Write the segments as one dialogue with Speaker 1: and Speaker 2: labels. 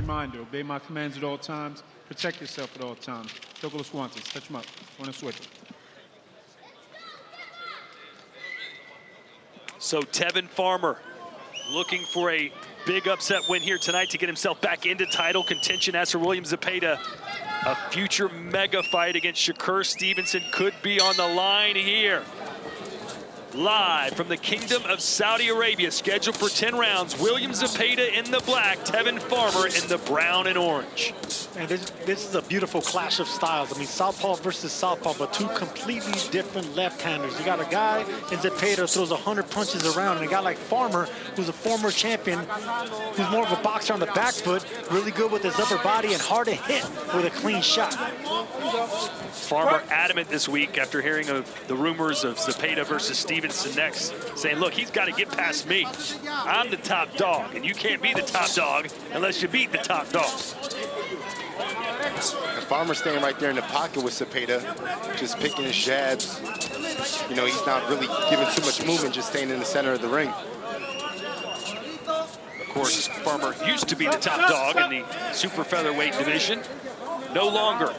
Speaker 1: reminder, obey my commands at all times. Protect yourself at all times. Toco los guantes. Touch them up. On a switch.
Speaker 2: So Tevin Farmer looking for a big upset win here tonight to get himself back into title contention. As for William Zepeda, a future mega fight against Shakur Stevenson could be on the line here. Live from the Kingdom of Saudi Arabia, scheduled for 10 rounds, William Zepeda in the black, Tevin Farmer in the brown and orange.
Speaker 3: And this is a beautiful clash of styles. I mean, southpaw versus southpaw, but two completely different left-handers. You got a guy in Zepeda throws 100 punches around, and a guy like Farmer, who's a former champion, who's more of a boxer on the back foot, really good with his upper body and hard to hit with a clean shot.
Speaker 2: Farmer adamant this week after hearing of the rumors of Zepeda versus Stevenson next, saying, look, he's got to get past me. I'm the top dog, and you can't be the top dog unless you beat the top dog.
Speaker 4: And Farmer staying right there in the pocket with Zepeda, just picking his jabs. You know, he's not really giving too much movement, just staying in the center of the ring.
Speaker 2: Of course, Farmer used to be the top dog in the super featherweight division. No longer.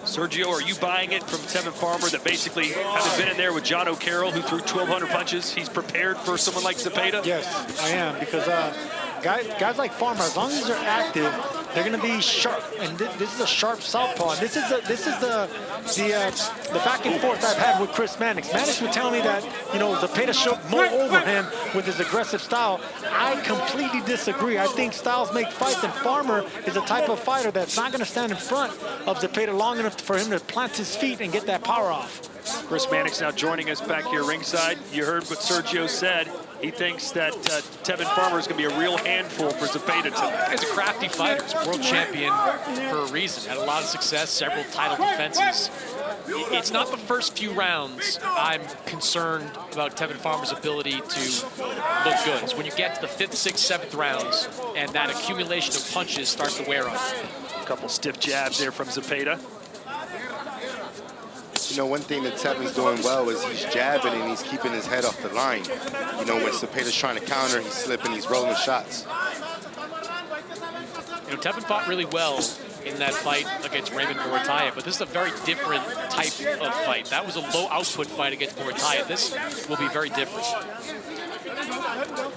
Speaker 2: Sergio, are you buying it from Tevin Farmer that basically, having been in there with John O'Carroll, who threw 1,200 punches, he's prepared for someone like Zepeda?
Speaker 3: Yes, I am, because guys like Farmer, as long as they're active, they're going to be sharp, and this is a sharp southpaw. And this is the back and forth I've had with Chris Mannix. Mannix would tell me that, you know, Zepeda should mow over him with his aggressive style. I completely disagree. I think styles make fights, and Farmer is a type of fighter that's not going to stand in front of Zepeda long enough for him to plant his feet and get that power off.
Speaker 2: Chris Mannix now joining us back here ringside. You heard what Sergio said. He thinks that Tevin Farmer is going to be a real handful for Zepeda tonight.
Speaker 5: He's a crafty fighter. He's a world champion for a reason. Had a lot of success, several title defenses. It's not the first few rounds I'm concerned about Tevin Farmer's ability to look good. It's when you get to the 5th, 6th, 7th rounds and that accumulation of punches starts to wear on.
Speaker 2: A couple stiff jabs there from Zepeda.
Speaker 4: You know, one thing that Tevin's doing well is he's jabbing and he's keeping his head off the line. You know, when Zepeda's trying to counter, he's slipping, he's rolling shots.
Speaker 5: You know, Tevin fought really well in that fight against Raymond Morataya, but this is a very different type of fight. That was a low output fight against Morataya. This will be very different.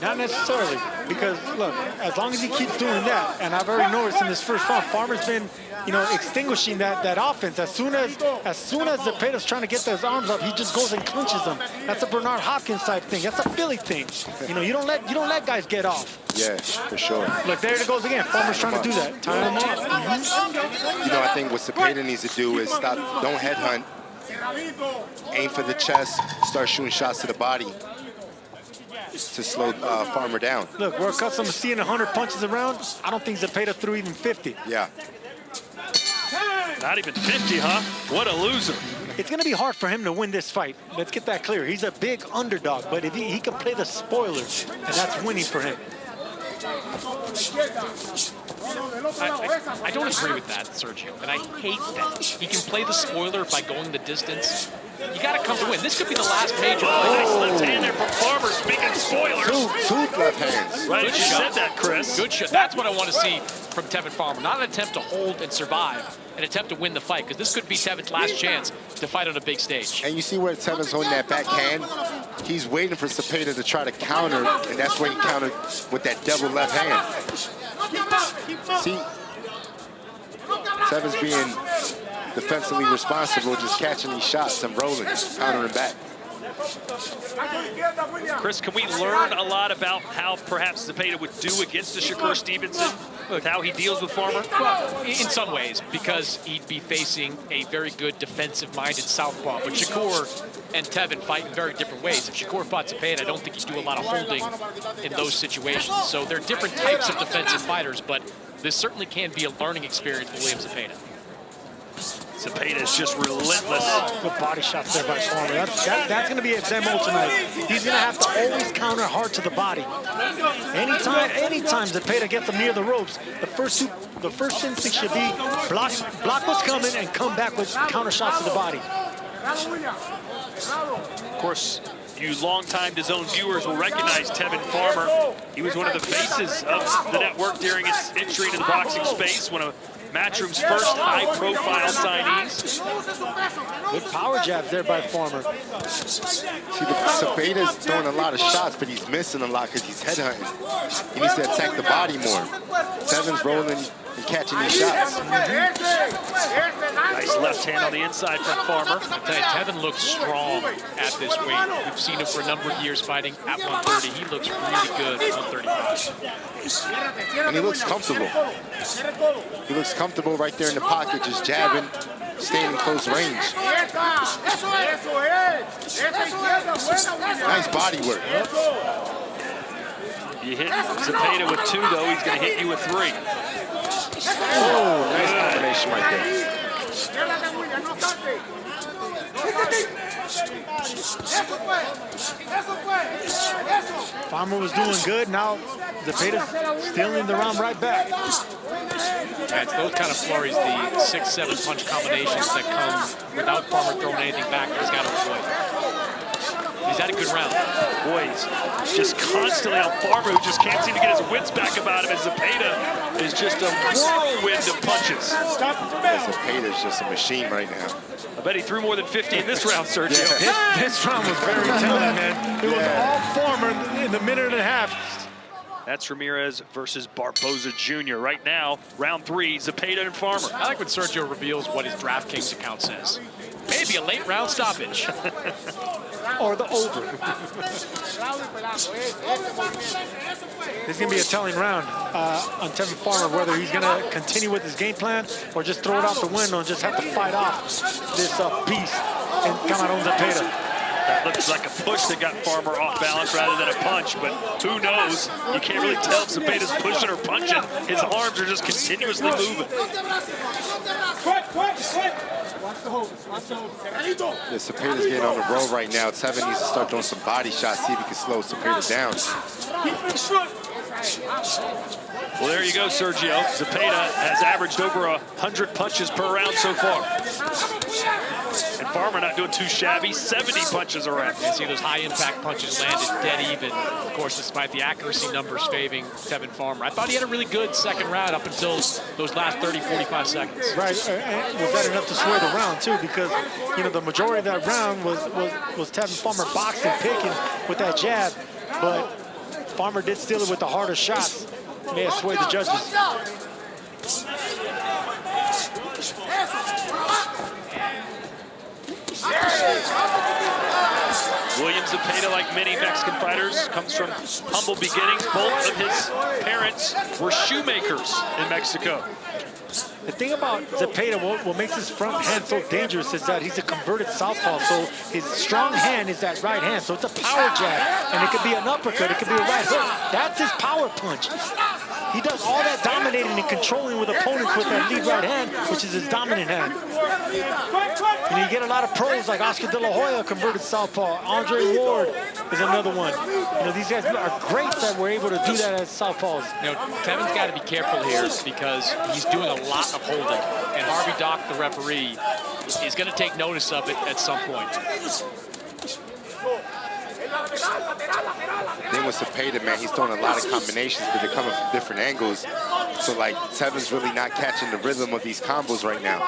Speaker 3: Not necessarily, because look, as long as he keeps doing that, and I've already noticed in this first round, Farmer's been, you know, extinguishing that offense. As soon as Zepeda's trying to get those arms up, he just goes and clinches them. That's a Bernard Hopkins type thing. That's a Philly thing. You know, you don't let guys get off.
Speaker 4: Yeah, for sure.
Speaker 3: Look, there it goes again. Farmer's trying to do that. Time him off.
Speaker 4: You know, I think what Zepeda needs to do is stop, don't headhunt, aim for the chest, start shooting shots to the body to slow Farmer down.
Speaker 3: Look, we're accustomed to seeing 100 punches around. I don't think Zepeda threw even 50.
Speaker 4: Yeah.
Speaker 2: Not even 50, huh? What a loser.
Speaker 3: It's going to be hard for him to win this fight. Let's get that clear. He's a big underdog, but if he can play the spoilers, and that's winning for him.
Speaker 5: I don't agree with that, Sergio, and I hate that. He can play the spoiler by going the distance. You got to come to win. This could be the last major fight.
Speaker 2: Nice left hand there from Farmer, speaking spoilers.
Speaker 4: Two left hands.
Speaker 2: Right, you said that, Chris.
Speaker 5: Good shot. That's what I want to see from Tevin Farmer. Not an attempt to hold and survive, an attempt to win the fight, because this could be Tevin's last chance to fight on a big stage.
Speaker 4: And you see where Tevin's holding that back hand? He's waiting for Zepeda to try to counter, and that's where he countered with that double left hand. See, Tevin's being defensively responsible, just catching these shots and rolling, countering back.
Speaker 2: Chris, can we learn a lot about how perhaps Zepeda would do against the Shakur Stevenson, with how he deals with Farmer?
Speaker 5: Well, in some ways, because he'd be facing a very good defensive-minded southpaw. But Shakur and Tevin fight in very different ways. If Shakur fought Zepeda, I don't think he'd do a lot of holding in those situations. So they're different types of defensive fighters, but this certainly can be a learning experience for William Zepeda.
Speaker 2: Zepeda is just relentless.
Speaker 3: Good body shots there by Farmer. That's going to be his MO tonight. He's going to have to always counter hard to the body. Anytime Zepeda gets him near the ropes, the first instinct should be block what's coming and come back with counter shots to the body.
Speaker 2: Of course, You longtime DAZN viewers will recognize Tevin Farmer. He was one of the faces of the network during its entry into the boxing space, one of Matchroom's first high-profile signees.
Speaker 3: Good power jabs there by Farmer.
Speaker 4: See, Zepeda's throwing a lot of shots, but he's missing a lot because he's headhunting. He needs to attack the body more. Tevin's rolling and catching these shots.
Speaker 2: Nice left hand on the inside from Farmer.
Speaker 5: I tell you, Tevin looks strong at this weight. We've seen him for a number of years fighting at 130. He looks really good at 135.
Speaker 4: And he looks comfortable. He looks comfortable right there in the pocket, just jabbing, staying in close range. Nice body work.
Speaker 2: You hit Zepeda with 2, though. He's going to hit you with 3.
Speaker 4: Oh, nice combination right there.
Speaker 3: Farmer was doing good. Now Zepeda's stealing the round right back.
Speaker 5: Yeah, it's those kind of flurries, the 6-7 punch combinations that come without Farmer throwing anything back that he's got to avoid. He's had a good round.
Speaker 2: Boys, just constantly on Farmer, who just can't seem to get his wits back about him, as Zepeda is just a whirlwind of punches.
Speaker 4: Zepeda's just a machine right now.
Speaker 2: I bet he threw more than 50 in this round, Sergio.
Speaker 4: Yeah.
Speaker 3: This round was very telling, man. It was all Farmer in the minute and a half.
Speaker 2: That's Ramirez versus Barboza Jr. Right now, round 3, Zepeda and Farmer.
Speaker 5: I like when Sergio reveals what his DraftKings account says. Maybe a late round stoppage.
Speaker 3: Or the over. This is going to be a telling round on Tevin Farmer, whether he's going to continue with his game plan or just throw it out the window and just have to fight off this beast in Camarón Zepeda.
Speaker 2: That looks like a push that got Farmer off balance rather than a punch, but who knows? You can't really tell if Zepeda's pushing or punching. His arms are just continuously moving.
Speaker 4: Yeah, Zepeda's getting on the roll right now. Tevin needs to start doing some body shots, see if he can slow Zepeda down.
Speaker 2: Well, there you go, Sergio. Zepeda has averaged over 100 punches per round so far. And Farmer not doing too shabby, 70 punches a round.
Speaker 5: You see those high-impact punches landed dead even. Of course, despite the accuracy numbers favoring Tevin Farmer. I thought he had a really good second round up until those last 30, 45 seconds.
Speaker 3: Right, and was that enough to sway the round, too? Because, you know, the majority of that round was Tevin Farmer boxing, picking with that jab. But Farmer did steal it with the harder shots. May have swayed the judges.
Speaker 2: William Zepeda, like many Mexican fighters, comes from humble beginnings. Both of his parents were shoemakers in Mexico.
Speaker 3: The thing about Zepeda, what makes his front hand so dangerous is that he's a converted southpaw. So his strong hand is that right hand. So it's a power jab, and it could be an uppercut, it could be a right hook. That's his power punch. He does all that dominating and controlling with opponents with that lead right hand, which is his dominant hand. And you get a lot of pros like Oscar De La Hoya, converted southpaw. Andre Ward is another one. You know, these guys are great that we're able to do that as southpaws.
Speaker 5: You know, Tevin's got to be careful here because he's doing a lot of holding. And Harvey Dock, the referee, is going to take notice of it at some point.
Speaker 4: Then with Zepeda, man, he's throwing a lot of combinations, but they're coming from different angles. So, like, Tevin's really not catching the rhythm of these combos right now.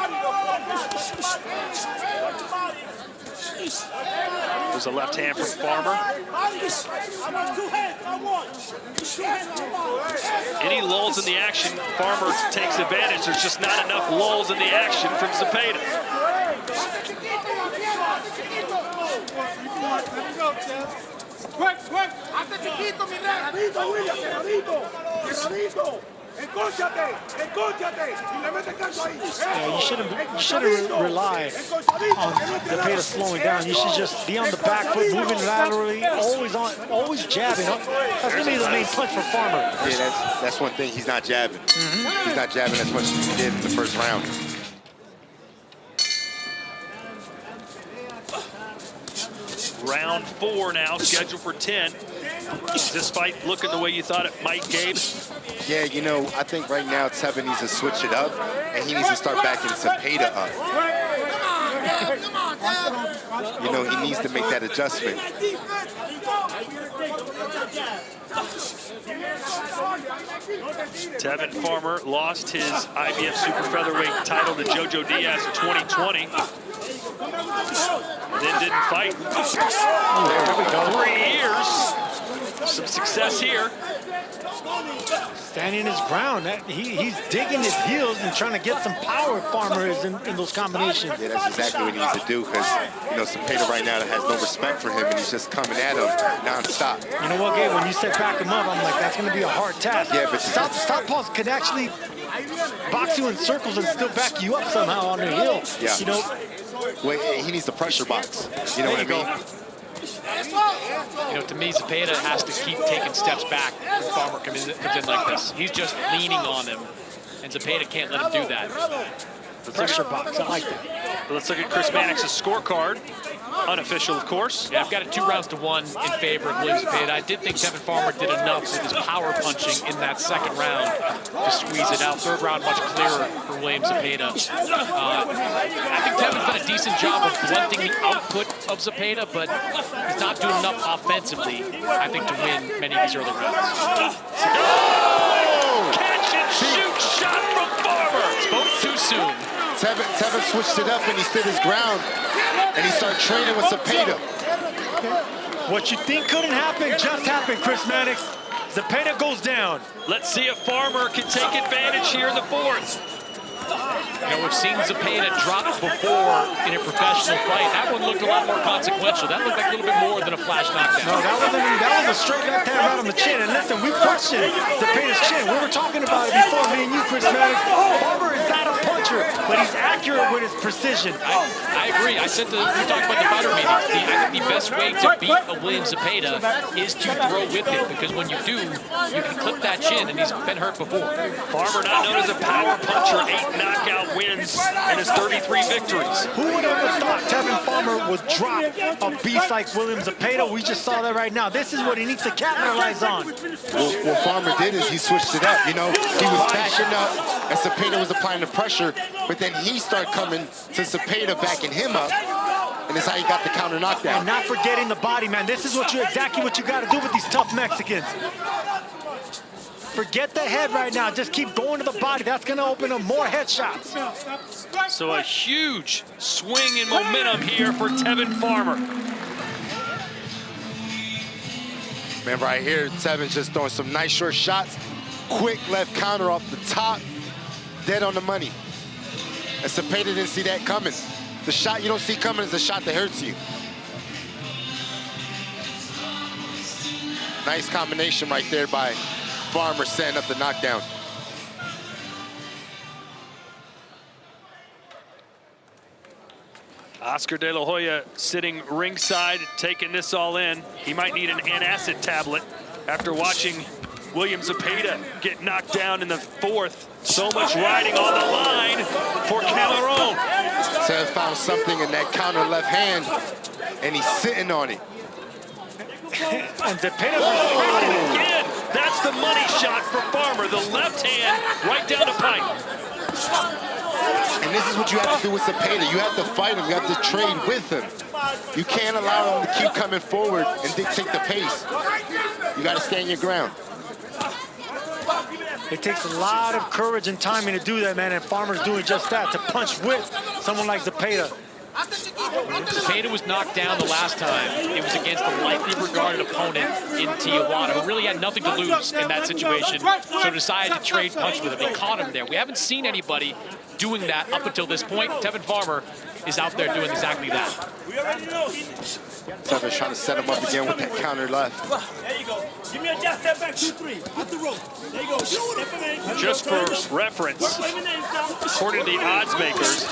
Speaker 2: There's a left hand from Farmer. Any lulls in the action, Farmer takes advantage. There's just not enough lulls in the action from Zepeda.
Speaker 3: Yeah, you shouldn't rely on Zepeda slowing down. You should just be on the back foot, moving laterally, always jabbing. That's gonna be the main punch for Farmer.
Speaker 4: Yeah, that's one thing. He's not jabbing. He's not jabbing as much as he did in the first round.
Speaker 2: Round 4 now, scheduled for 10. Is this fight looking the way you thought it might, Gabe?
Speaker 4: Yeah, you know, I think right now Tevin needs to switch it up, and he needs to start backing Zepeda up. you know, he needs to make that adjustment.
Speaker 2: Tevin Farmer lost his IBF super featherweight title to Jojo Diaz in 2020. Then didn't fight.
Speaker 3: There we go.
Speaker 2: 3 years. Some success here.
Speaker 3: Standing his ground. He's digging his heels and trying to get some power. Farmer is in those combinations.
Speaker 4: Yeah, that's exactly what he needs to do, because, you know, Zepeda right now has no respect for him, and he's just coming at him nonstop.
Speaker 3: You know what, Gabe? When you said back him up, I'm like, that's going to be a hard task.
Speaker 4: Yeah, but
Speaker 3: southpaws could actually box you in circles and still back you up somehow on the heel.
Speaker 4: Yeah.
Speaker 3: You know,
Speaker 4: well, he needs the pressure box. You know what I mean?
Speaker 5: You know, to me, Zepeda has to keep taking steps back when Farmer comes in like this. He's just leaning on him, and Zepeda can't let him do that.
Speaker 3: pressure box. I like that.
Speaker 2: Let's look at Chris Mannix's scorecard. Unofficial, of course.
Speaker 5: Yeah, I've got it 2-1 in favor of Williams Zepeda. I did think Tevin Farmer did enough with his power punching in that second round to squeeze it out. Third round, much clearer for Williams Zepeda. I think Tevin's done a decent job of blunting the output of Zepeda, but he's not doing enough offensively, I think, to win many of these early rounds.
Speaker 2: Oh! Catch and shoot shot from Farmer.
Speaker 5: Spoke too soon.
Speaker 4: Tevin switched it up and he stood his ground, and he started training with Zepeda.
Speaker 3: What you think couldn't happen just happened, Chris Mannix. Zepeda goes down.
Speaker 2: Let's see if Farmer can take advantage here in the fourth.
Speaker 5: You know, we've seen Zepeda drop before in a professional fight. That one looked a lot more consequential. That looked like a little bit more than a flash knockdown.
Speaker 3: No, that was a straight left hand right on the chin. And listen, we questioned Zepeda's chin. We were talking about it before, me and you, Chris Mannix. Farmer is not a puncher, but he's accurate with his precision.
Speaker 5: I agree. We talked about the fighter meetings. I think the best way to beat a Williams Zepeda is to throw with it, because when you do, you can clip that chin, and he's been hurt before.
Speaker 2: Farmer, not known as a power puncher, 8 knockout wins and his 33 victories.
Speaker 3: Who would have ever thought Tevin Farmer would drop a beast like Williams Zepeda? We just saw that right now. This is what he needs to capitalize on.
Speaker 4: What Farmer did is he switched it up. You know, he was backing up, and Zepeda was applying the pressure, but then he started coming to Zepeda, backing him up, and that's how he got the counter knockdown.
Speaker 3: And not forgetting the body, man. This is exactly what you got to do with these tough Mexicans. Forget the head right now. Just keep going to the body. That's going to open up more headshots.
Speaker 2: So a huge swing in momentum here for Tevin Farmer.
Speaker 4: Man, right here, Tevin's just throwing some nice short shots. Quick left counter off the top. Dead on the money. And Zepeda didn't see that coming. The shot you don't see coming is the shot that hurts you. Nice combination right there by Farmer, setting up the knockdown.
Speaker 2: Oscar De La Hoya sitting ringside, taking this all in. He might need an antacid tablet after watching Williams Zepeda get knocked down in the fourth. So much riding on the line for Camarón.
Speaker 4: Tev found something in that counter left hand, and he's sitting on it.
Speaker 3: And Zepeda
Speaker 2: Again, that's the money shot for Farmer. The left hand right down the pipe.
Speaker 4: And this is what you have to do with Zepeda. You have to fight him. You have to trade with him. You can't allow him to keep coming forward and dictate the pace. You got to stand your ground.
Speaker 3: It takes a lot of courage and timing to do that, man, and Farmer's doing just that, to punch with someone like Zepeda.
Speaker 5: Zepeda was knocked down the last time. It was against a lightly regarded opponent in Tijuana, who really had nothing to lose in that situation, so decided to trade punch with him. He caught him there. We haven't seen anybody doing that up until this point. Tevin Farmer is out there doing exactly that.
Speaker 4: Tevin's trying to set him up again with that counter left.
Speaker 6: There you go. Give me a jab, step back, 2-3. Hit the rope. There you go.
Speaker 2: Just for reference, according to the odds makers,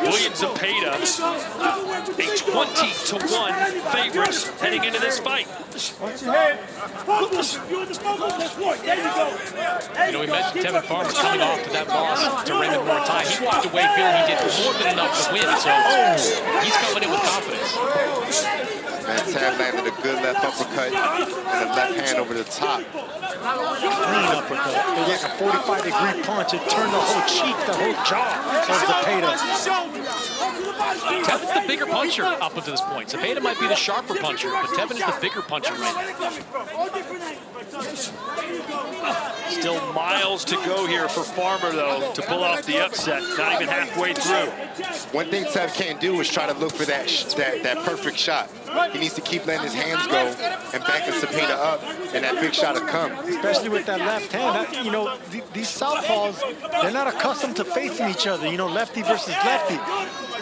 Speaker 2: Williams Zepeda, a 20-1 favorite heading into this fight.
Speaker 6: Watch your head. Focus. You're the focus. There you go.
Speaker 5: You know, we mentioned Tevin Farmer coming off to that loss to Raymond Muay. He walked away feeling he did more than enough to win, so he's coming in with confidence.
Speaker 4: And Tev landed a good left uppercut and a left hand over the top.
Speaker 3: Clean uppercut. It was like a 45-degree punch. It turned the whole cheek, the whole jaw of Zepeda.
Speaker 5: Tevin's the bigger puncher up until this point. Zepeda might be the sharper puncher, but Tevin is the bigger puncher right now.
Speaker 2: Still miles to go here for Farmer, though, to pull off the upset. Not even halfway through.
Speaker 4: One thing Tev can't do is try to look for that perfect shot. He needs to keep letting his hands go and backing Zepeda up, and that big shot will come.
Speaker 3: Especially with that left hand. You know, these southpaws, they're not accustomed to facing each other, you know, lefty versus lefty.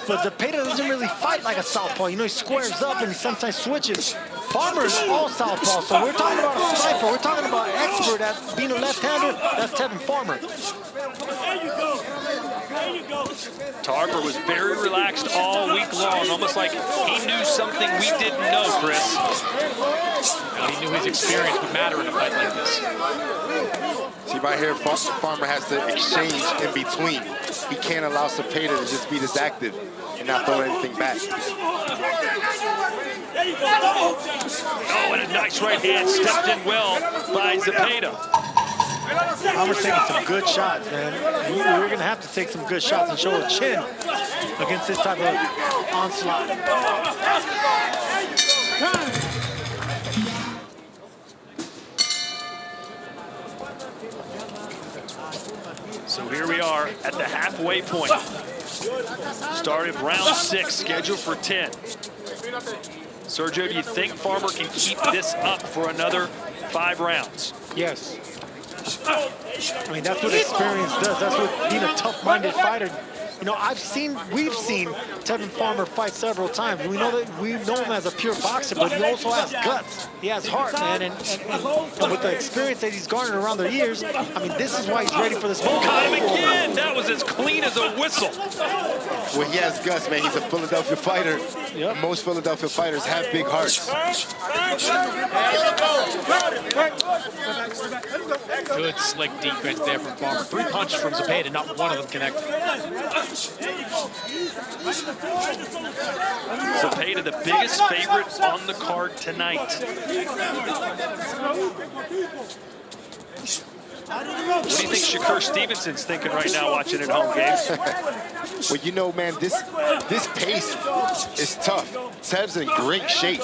Speaker 3: But Zepeda doesn't really fight like a southpaw. You know, he squares up and he sometimes switches. Farmer is all southpaw, so we're talking about a sniper. We're talking about an expert at being a left-hander. That's Tevin Farmer.
Speaker 2: Tarver was very relaxed all week long, almost like he knew something we didn't know, Chris.
Speaker 5: Well, he knew his experience would matter in a fight like this.
Speaker 4: See, right here, Farmer has to exchange in between. He can't allow Zepeda to just be this active and not throw anything back.
Speaker 2: Oh, and a nice right hand stepped in well by Zepeda.
Speaker 3: Farmer's taking some good shots, man. We're going to have to take some good shots and show a chin against this type of onslaught.
Speaker 2: So here we are at the halfway point. Started round 6, scheduled for 10. Sergio, do you think Farmer can keep this up for another 5 rounds?
Speaker 3: Yes. I mean, that's what experience does. That's what being a tough-minded fighter. You know, we've seen Tevin Farmer fight several times. We know him as a pure boxer, but he also has guts. He has heart, man, and with the experience that he's garnered around the years, I mean, this is why he's ready for this moment.
Speaker 2: Caught him again. That was as clean as a whistle.
Speaker 4: Well, he has guts, man. He's a Philadelphia fighter.
Speaker 3: Yep.
Speaker 4: Most Philadelphia fighters have big hearts.
Speaker 5: Good slick defense there from Farmer. 3 punches from Zepeda, not one of them connected.
Speaker 2: Zepeda, the biggest favorite on the card tonight. What do you think Shakur Stevenson's thinking right now watching at home, Gabe?
Speaker 4: Well, you know, man, this pace is tough. Tev's in great shape.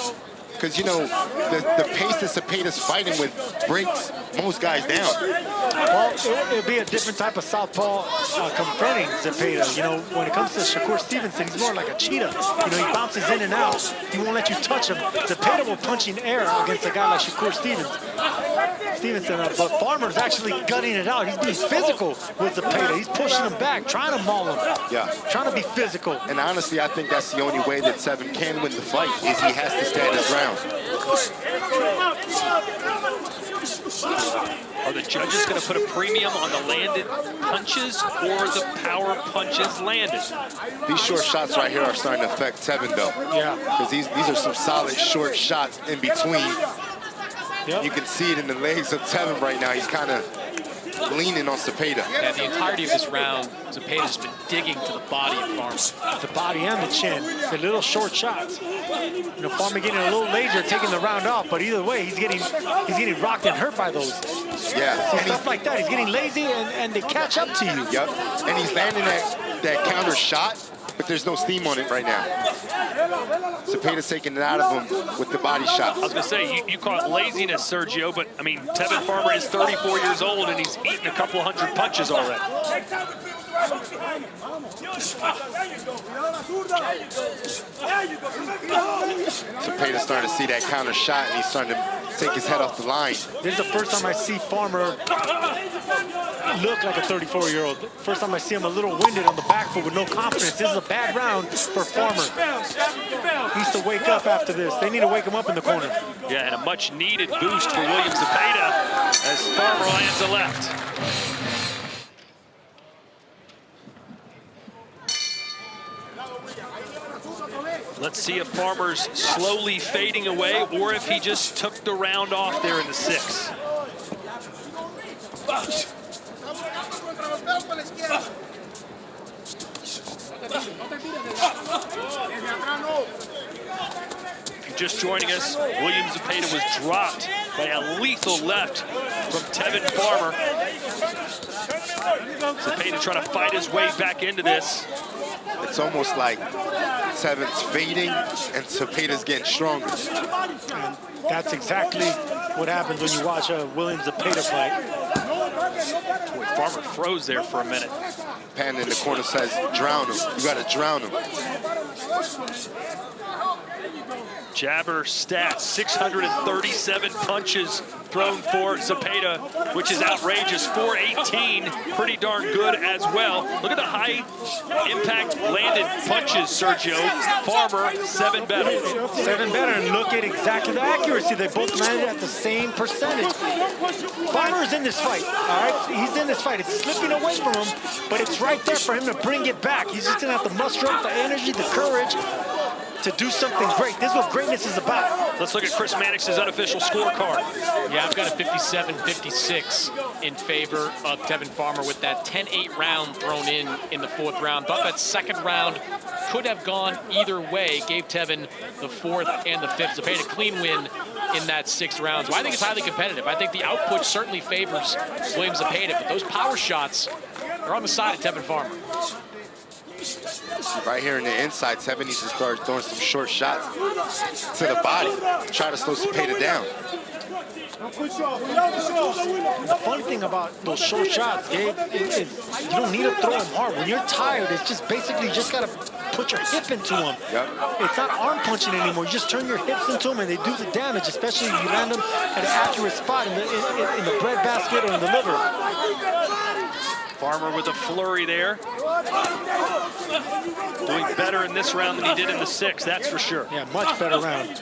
Speaker 4: Because, you know, the pace that Zepeda's fighting with breaks most guys down.
Speaker 3: Well, it'll be a different type of southpaw confronting Zepeda. You know, when it comes to Shakur Stevenson, he's more like a cheetah. You know, he bounces in and out. He won't let you touch him. Zepeda will punch in air against a guy like Shakur Stevenson. But Farmer's actually gutting it out. He's being physical with Zepeda. He's pushing him back, trying to maul him.
Speaker 4: Yeah. Trying
Speaker 3: to be physical.
Speaker 4: And honestly, I think that's the only way that Tevin can win the fight, is he has to stand his ground.
Speaker 2: Are the judges going to put a premium on the landed punches or the power punches landed?
Speaker 4: These short shots right here are starting to affect Tevin, though.
Speaker 3: Yeah.
Speaker 4: Because these are some solid short shots in between.
Speaker 3: Yep.
Speaker 4: You can see it in the legs of Tevin right now. He's kind of leaning on Zepeda.
Speaker 5: Yeah, the entirety of this round, Zepeda's been digging to the body of Farmer.
Speaker 3: The body and the chin. The little short shots. You know, Farmer getting a little lazier, taking the round off, but either way, he's getting rocked and hurt by those.
Speaker 4: Yeah.
Speaker 3: See, stuff like that. He's getting lazy and they catch up to you.
Speaker 4: Yep. And he's landing that counter shot, but there's no steam on it right now. Zepeda's taking it out of him with the body shot.
Speaker 2: I was going to say, you call it laziness, Sergio, but, I mean, Tevin Farmer is 34 years old, and he's eaten a couple hundred punches already.
Speaker 4: Zepeda's starting to see that counter shot, and he's starting to take his head off the line.
Speaker 3: This is the first time I see Farmer look like a 34-year-old. First time I see him a little winded on the back foot with no confidence. This is a bad round for Farmer. He needs to wake up after this. They need to wake him up in the corner.
Speaker 2: Yeah, and a much-needed boost for William Zepeda as Farmer lands a left. Let's see if Farmer's slowly fading away or if he just took the round off there in the 6th. If you're just joining us, William Zepeda was dropped by a lethal left from Tevin Farmer. Zepeda trying to fight his way back into this.
Speaker 4: It's almost like Tevin's fading, and Zepeda's getting stronger.
Speaker 3: And that's exactly what happens when you watch a Williams-Zepeda fight.
Speaker 2: Boy, Farmer froze there for a minute.
Speaker 4: Panda in the corner says, drown him. You got to drown him.
Speaker 2: Jabber stats, 637 punches thrown for Zepeda, which is outrageous. 418, pretty darn good as well. Look at the high impact landed punches, Sergio. Farmer, 7 better.
Speaker 3: 7 better, and look at exactly the accuracy. They both landed at the same percentage. Farmer is in this fight, all right? He's in this fight. It's slipping away from him, but it's right there for him to bring it back. He's just gonna have to muster up the energy, the courage to do something great. This is what greatness is about.
Speaker 2: Let's look at Chris Mannix's unofficial scorecard.
Speaker 5: Yeah, I've got a 57-56 in favor of Tevin Farmer with that 10-8 round thrown in the 4th round. Thought that 2nd round could have gone either way. Gave Tevin the 4th and the 5th. Zepeda a clean win in that 6th round. So I think it's highly competitive. I think the output certainly favors Williams Zepeda, but those power shots are on the side of Tevin Farmer.
Speaker 4: Right here in the inside, Tevin needs to start throwing some short shots to the body. Try to slow Zepeda down.
Speaker 3: The funny thing about those short shots, Gabe, is you don't need to throw them hard. When you're tired, it's just basically just got to put your hip into them.
Speaker 4: Yep.
Speaker 3: It's not arm punching anymore. You just turn your hips into them and they do the damage, especially if you land them at an accurate spot in the breadbasket or in the liver.
Speaker 2: Farmer with a flurry there. Doing better in this round than he did in the 6th, that's for sure.
Speaker 3: Yeah, much better round.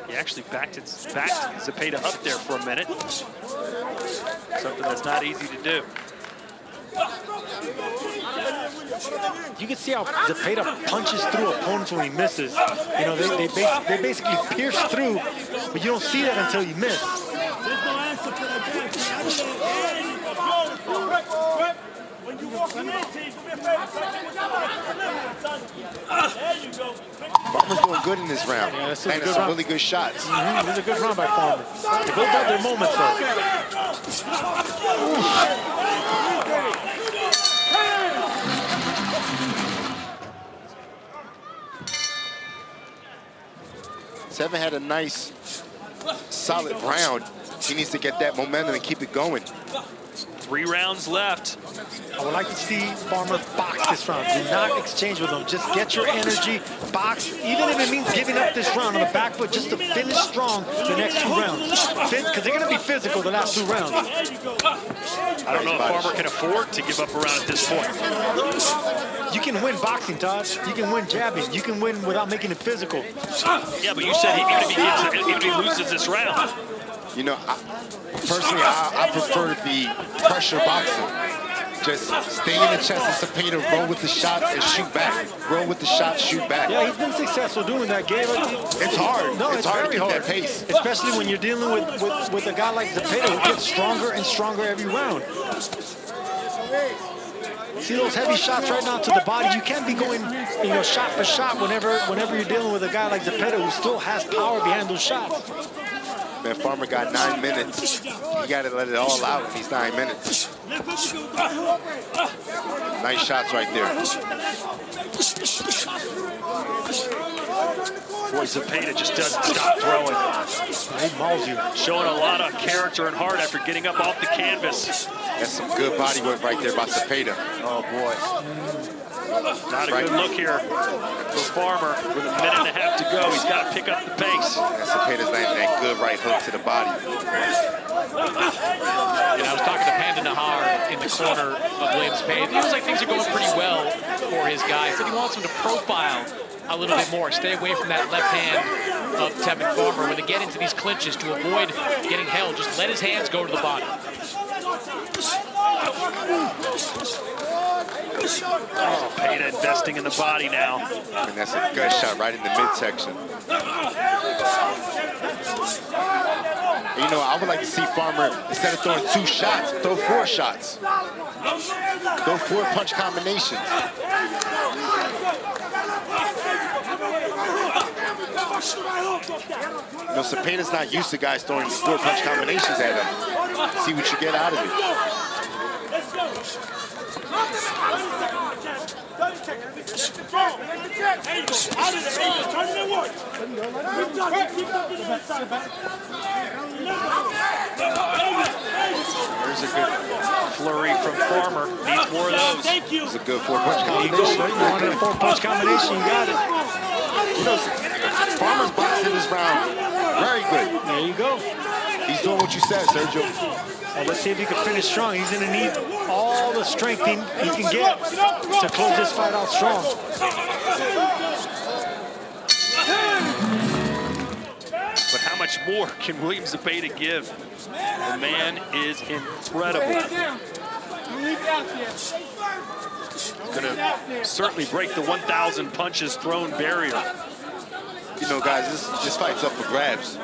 Speaker 2: He actually backed Zepeda up there for a minute. Something that's not easy to do.
Speaker 3: You can see how Zepeda punches through opponents when he misses. You know, they basically pierce through, but you don't see that until you miss.
Speaker 4: Farmer's doing good in this round.
Speaker 3: Yeah, this is
Speaker 4: landing some really good shots.
Speaker 3: This is a good round by Farmer. They both have their moments,
Speaker 4: Tevin had a nice, solid round. He needs to get that momentum and keep it going.
Speaker 2: 3 rounds left.
Speaker 3: I would like to see Farmer box this round. Do not exchange with him. Just get your energy, box, even if it means giving up this round on the back foot just to finish strong the next 2 rounds. Because they're going to be physical the last 2 rounds.
Speaker 2: I don't know if Farmer can afford to give up a round at this point.
Speaker 3: You can win boxing, Todd. You can win jabbing. You can win without making it physical.
Speaker 2: Yeah, but you said even if he loses this round.
Speaker 4: You know, personally, I prefer the pressure boxing. Just stay in the chest of Zepeda, roll with the shots and shoot back. Roll with the shots, shoot back.
Speaker 3: Yeah, he's been successful doing that, Gabe.
Speaker 4: It's hard.
Speaker 3: No,
Speaker 4: it's hard to
Speaker 3: very
Speaker 4: keep
Speaker 3: hard.
Speaker 4: that pace.
Speaker 3: Especially when you're dealing with a guy like Zepeda who gets stronger and stronger every round. See those heavy shots right now to the body. You can't be going, you know, shot for shot whenever you're dealing with a guy like Zepeda who still has power behind those shots.
Speaker 4: Man, Farmer got 9 minutes. You got to let it all out in these 9 minutes. Nice shots right there.
Speaker 2: Boy, Zepeda just doesn't stop throwing.
Speaker 3: He mauls you.
Speaker 2: Showing a lot of character and heart after getting up off the canvas.
Speaker 4: That's some good body work right there by Zepeda. Oh, boy.
Speaker 2: Not a good look here for Farmer with a minute and a half to go. He's got to pick up the pace.
Speaker 4: And Zepeda's landing that good right hook to the body.
Speaker 5: And I was talking to Panda Nahar in the corner of Williams Zepeda. It feels like things are going pretty well for his guy. He said he wants him to profile a little bit more, stay away from that left hand of Tevin Farmer. When they get into these clinches, to avoid getting held, just let his hands go to the body.
Speaker 2: Oh, Zepeda investing in the body now.
Speaker 4: And that's a good shot right in the midsection. You know, I would like to see Farmer, instead of throwing 2 shots, throw 4 shots. Throw 4 punch combinations. You know, Zepeda's not used to guys throwing 4 punch combinations at him. See what you get out of it.
Speaker 6: Out of there, Angel. Turn it inward. Keep up to the inside.
Speaker 2: There's a good flurry from Farmer. Needs more of those.
Speaker 6: Thank you.
Speaker 4: It's a good four-punch
Speaker 3: There you go.
Speaker 4: combination.
Speaker 3: You wanted a four-punch combination, you got it.
Speaker 4: You know, Farmer's boxing this round very good.
Speaker 3: There you go.
Speaker 4: He's doing what you said, Sergio.
Speaker 3: Well, let's see if he can finish strong. He's going to need all the strength he can get to close this fight out strong.
Speaker 2: But how much more can William Zepeda give? The man is incredible. Going to certainly break the 1,000 punches thrown barrier.
Speaker 4: You know, guys, this fight's up for grabs.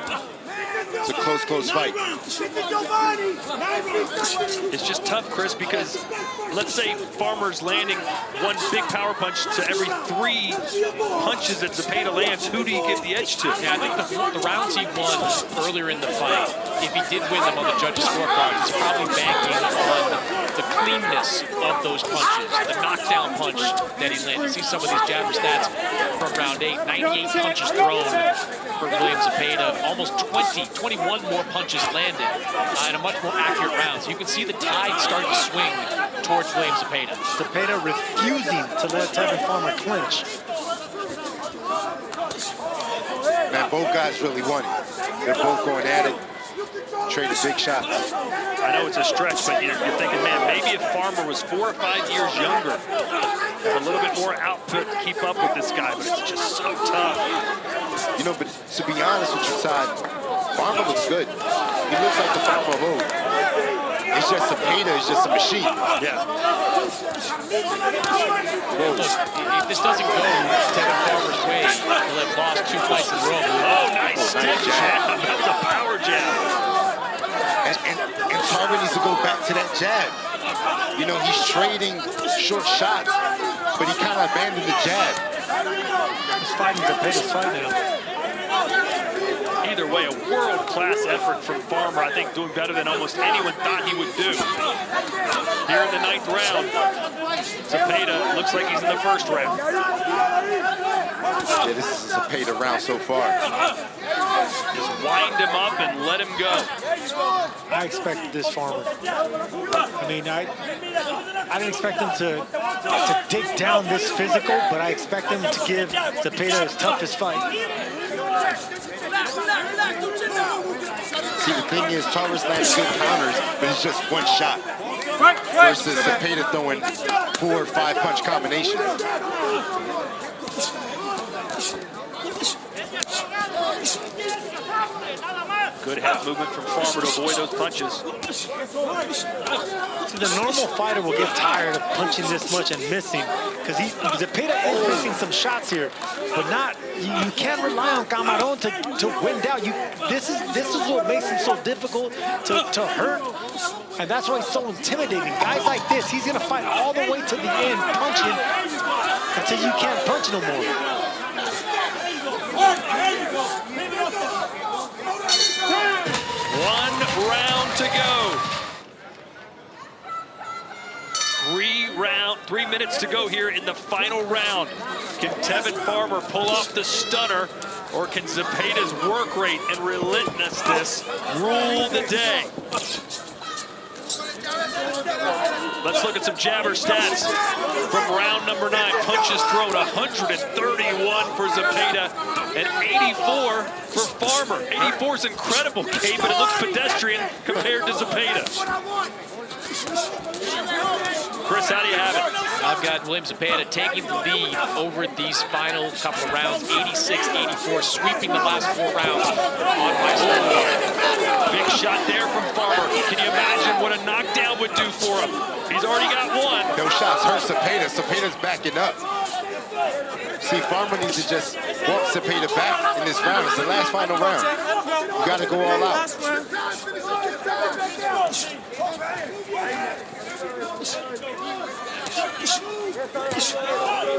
Speaker 4: It's a close fight.
Speaker 2: It's just tough, Chris, because let's say Farmer's landing one big power punch to every 3 punches that Zepeda lands. Who do you give the edge to?
Speaker 5: Yeah, I think the rounds he won earlier in the fight, if he did win them on the judges' scorecard, he's probably banking on the cleanness of those punches, the knockdown punch that he landed. See some of these jabber stats from round 8, 98 punches thrown for William Zepeda, almost 21 more punches landed in a much more accurate round. So you can see the tide starting to swing towards William Zepeda.
Speaker 3: Zepeda refusing to let Tevin Farmer clinch.
Speaker 4: Man, both guys really want it. They're both going at it, trading big shots.
Speaker 2: I know it's a stretch, but you're thinking, man, maybe if Farmer was 4 or 5 years younger, have a little bit more output to keep up with this guy, but it's just so tough.
Speaker 4: You know, but to be honest with you, Todd, Farmer looks good. He looks like the Farmer of old. It's just Zepeda is just a machine.
Speaker 2: Yeah.
Speaker 5: Look, if this doesn't go Tevin Farmer's way, he'll have lost 2 fights in a row.
Speaker 2: Oh, nice stick jab. That was a power jab.
Speaker 4: And Tarver needs to go back to that jab. You know, he's trading short shots, but he kind of abandoned the jab.
Speaker 3: He's fighting Zepeda's fight now.
Speaker 2: Either way, a world-class effort from Farmer. I think doing better than almost anyone thought he would do. Here in the 9th round, Zepeda looks like he's in the 1st round.
Speaker 4: Yeah, this is a Zepeda round so far.
Speaker 2: Just wind him up and let him go.
Speaker 3: I expected this Farmer. I mean, I didn't expect him to dig down this physical, but I expect him to give Zepeda his toughest fight.
Speaker 4: See, the thing is, Tarver's lands good counters, but it's just one shot. Versus Zepeda throwing 4 or 5 punch combinations.
Speaker 2: Good head movement from Farmer to avoid those punches.
Speaker 3: See, the normal fighter will get tired of punching this much and missing, because Zepeda is missing some shots here, but not. You can't rely on Camarón to win down. This is what makes him so difficult to hurt, and that's why he's so intimidating. Guys like this, he's gonna fight all the way to the end, punching until you can't punch no more.
Speaker 2: 1 round to go. 3 minutes to go here in the final round. Can Tevin Farmer pull off the stunner, or can Zepeda's work rate and relentlessness rule the day? Let's look at some jabber stats from round number 9. Punches thrown, 131 for Zepeda and 84 for Farmer. 84 is incredible, Kate, but it looks pedestrian compared to Zepeda. Chris, how do you have it?
Speaker 5: I've got William Zepeda taking the lead over these final couple of rounds, 86-84, sweeping the last 4 rounds on my scorecard.
Speaker 2: Big shot there from Farmer. Can you imagine what a knockdown would do for him? He's already got 1.
Speaker 4: Those shots hurt Zepeda. Zepeda's backing up. See, Farmer needs to just walk Zepeda back in this round. It's the last final round. You got to go all out.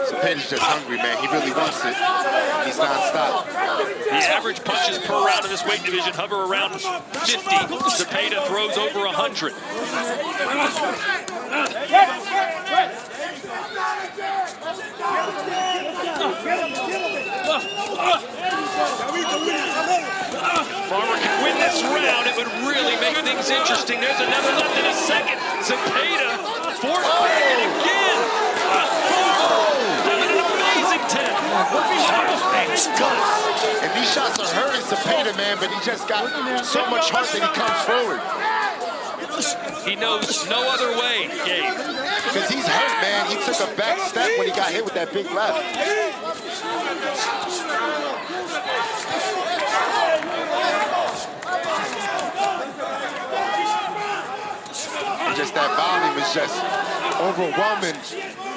Speaker 4: Zepeda's just hungry, man. He really wants it. He's non-stop.
Speaker 2: The average punches per round in this weight division hover around 50. Zepeda throws over 100. Farmer can win this round. It would really make things interesting. There's another left in a second. Zepeda forced it again. Having an amazing 10.
Speaker 4: And these shots are hurting Zepeda, man, but he just got so much heart that he comes forward.
Speaker 2: He knows no other way, Gabe.
Speaker 4: Because he's hurt, man. He took a back step when he got hit with that big left. Just that volume is just overwhelming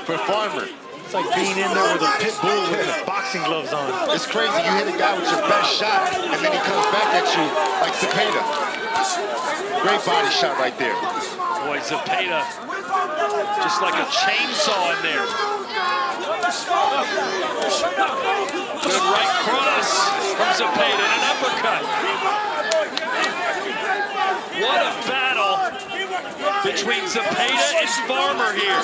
Speaker 4: for Farmer.
Speaker 3: It's like being in there with a pit bull with his boxing gloves on.
Speaker 4: It's crazy. You hit a guy with your best shot, and then he comes back at you like Zepeda. Great body shot right there.
Speaker 2: Boy, Zepeda, just like a chainsaw in there. Good right cross from Zepeda and an uppercut. What a battle between Zepeda and Farmer here.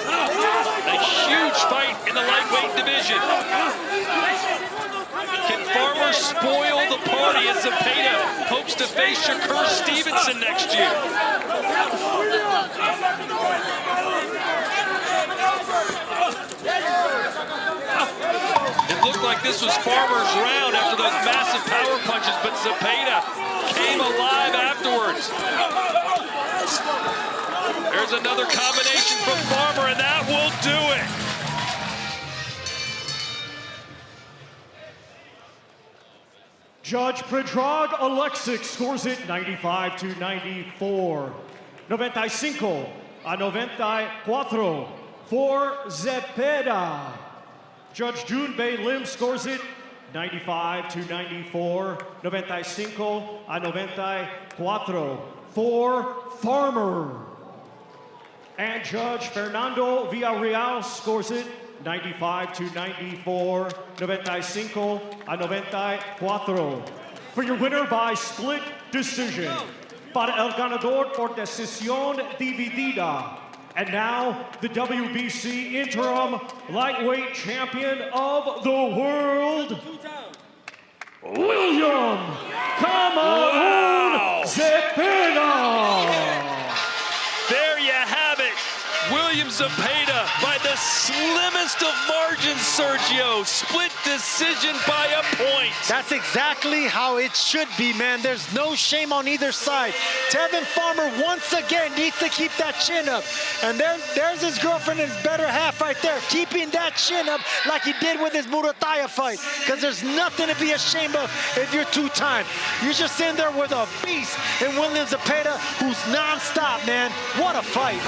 Speaker 2: A huge fight in the lightweight division. Can Farmer spoil the party as Zepeda hopes to face Shakur Stevenson next year? It looked like this was Farmer's round after those massive power punches, but Zepeda came alive afterwards. There's another combination from Farmer, and that will do it.
Speaker 7: Judge Predrag Alexic scores it 95-94. 95-94 for Zepeda. Judge Junbei Lim scores it 95-94. 95-94 for Farmer. And Judge Fernando Villarreal scores it 95-94, 95-94. For your winner by split decision, para el ganador por decisión dividida. And now, the WBC interim lightweight champion of the world, William Camarón Zepeda.
Speaker 2: There you have it. William Zepeda by the slimmest of margins, Sergio. Split decision by a point.
Speaker 3: That's exactly how it should be, man. There's no shame on either side. Tevin Farmer once again needs to keep that chin up. And there's his girlfriend and his better half right there, keeping that chin up like he did with his Murataya fight. Because there's nothing to be ashamed of if you're two-time. You're just in there with a beast in William Zepeda, who's non-stop, man. What a fight.